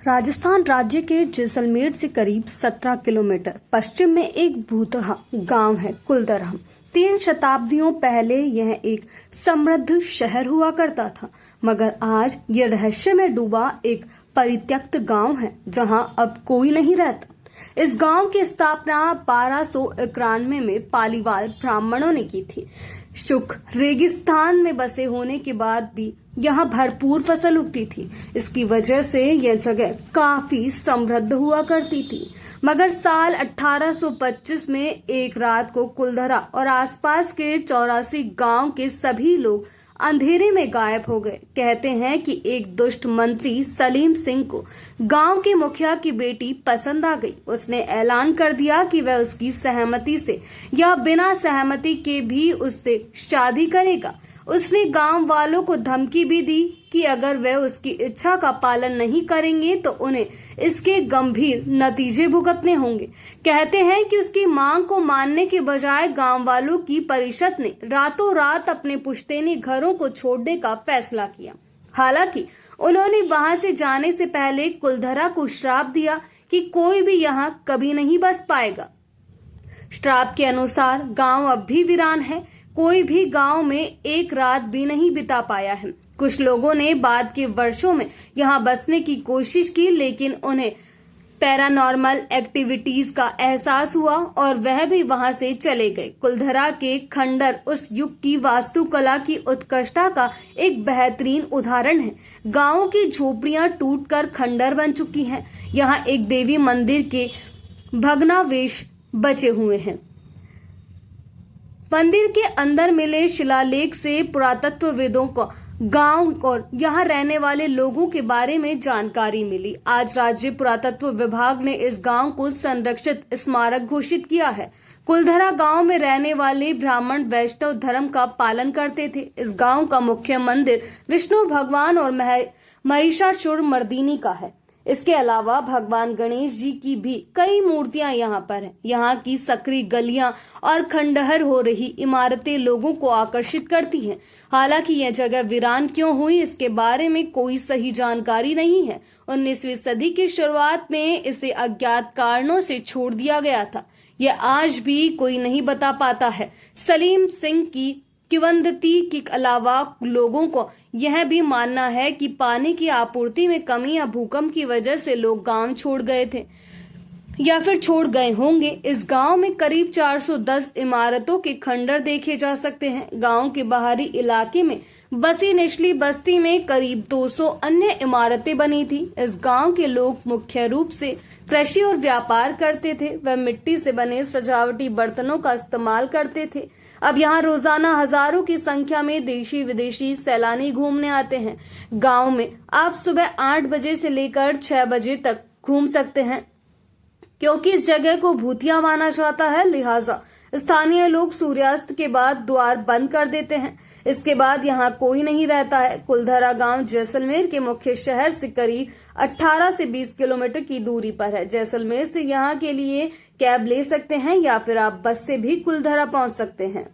राजस्थान राज्य के जैसलमेर से करीब 17 किलोमीटर पश्चिम में एक भूतहा गांव है कुलधरा। 3 शताब्दियों पहले यह एक समृद्ध शहर हुआ करता था, मगर आज यह रहस्य में डूबा एक परित्यक्त गांव है जहां अब कोई नहीं रहता। इस गांव की स्थापना 1291 में पालीवाल ब्राह्मणों ने की थी। शुष्क रेगिस्तान में बसे होने के बाद भी यहाँ भरपूर फसल उगती थी। इसकी वजह से यह जगह काफी समृद्ध हुआ करती थी। मगर साल 1825 में एक रात को कुलधरा और आसपास के 84 गांव के सभी लोग अंधेरे में गायब हो गए। कहते हैं कि एक दुष्ट मंत्री सलीम सिंह को गांव के मुखिया की बेटी पसंद आ गई। उसने ऐलान कर दिया कि वह उसकी सहमति से या बिना सहमति के भी उससे शादी करेगा। उसने गांव वालों को धमकी भी दी कि अगर वे उसकी इच्छा का पालन नहीं करेंगे तो उन्हें इसके गंभीर नतीजे भुगतने होंगे। कहते हैं कि उसकी मांग को मानने के बजाय गांव वालों की परिषद ने रातों रात अपने पुश्तैनी घरों को छोड़ने का फैसला किया। हालांकि उन्होंने वहां से जाने से पहले कुलधरा को श्राप दिया कि कोई भी यहाँ कभी नहीं बस पाएगा। श्राप के अनुसार गांव अब भी वीरान है। कोई भी गांव में एक रात भी नहीं बिता पाया है। कुछ लोगों ने बाद के वर्षों में यहाँ बसने की कोशिश की, लेकिन उन्हें पैरानॉर्मल एक्टिविटीज का एहसास हुआ और वह भी वहां से चले गए। कुलधरा के खंडर उस युग की वास्तुकला की उत्कृष्टता का एक बेहतरीन उदाहरण है। गांवों की झोपड़ियां टूटकर खंडर बन चुकी हैं। यहाँ एक देवी मंदिर के भग्नावशेष बचे हुए हैं। मंदिर के अंदर मिले शिलालेख से पुरातत्वविदों को गांव और यहां रहने वाले लोगों के बारे में जानकारी मिली। आज राज्य पुरातत्व विभाग ने इस गांव को संरक्षित स्मारक घोषित किया है। कुलधरा गांव में रहने वाले ब्राह्मण वैष्णव धर्म का पालन करते थे। इस गांव का मुख्य मंदिर विष्णु भगवान और महिषासुर मर्दिनी का है। इसके अलावा भगवान गणेश जी की भी कई मूर्तियां यहाँ पर हैं। यहाँ की सकरी गलियां और खंडहर हो रही इमारतें लोगों को आकर्षित करती हैं। हालांकि यह जगह वीरान क्यों हुई, इसके बारे में कोई सही जानकारी नहीं है। 19वीं सदी की शुरुआत में इसे अज्ञात कारणों से छोड़ दिया गया था। यह आज भी कोई नहीं बता पाता है। सलीम सिंह की किंवदंती के अलावा लोगों को यह भी मानना है कि पानी की आपूर्ति में कमी या भूकंप की वजह से लोग गांव छोड़ गए थे या फिर छोड़ गए होंगे। इस गांव में करीब 410 इमारतों के खंडर देखे जा सकते हैं। गांव के बाहरी इलाके में बसी निचली बस्ती में करीब 200 अन्य इमारतें बनी थी। इस गांव के लोग मुख्य रूप से कृषि और व्यापार करते थे। वह मिट्टी से बने सजावटी बर्तनों का इस्तेमाल करते थे। अब यहाँ रोजाना हजारों की संख्या में देशी विदेशी सैलानी घूमने आते हैं। गांव में आप सुबह 8 बजे से लेकर 6 बजे तक घूम सकते हैं। क्योंकि इस जगह को भूतिया माना जाता है, लिहाजा स्थानीय लोग सूर्यास्त के बाद द्वार बंद कर देते हैं। इसके बाद यहाँ कोई नहीं रहता है। कुलधरा गांव जैसलमेर के मुख्य शहर से करीब 18 से 20 किलोमीटर की दूरी पर है। जैसलमेर से यहाँ के लिए कैब ले सकते हैं या फिर आप बस से भी कुलधरा पहुंच सकते हैं।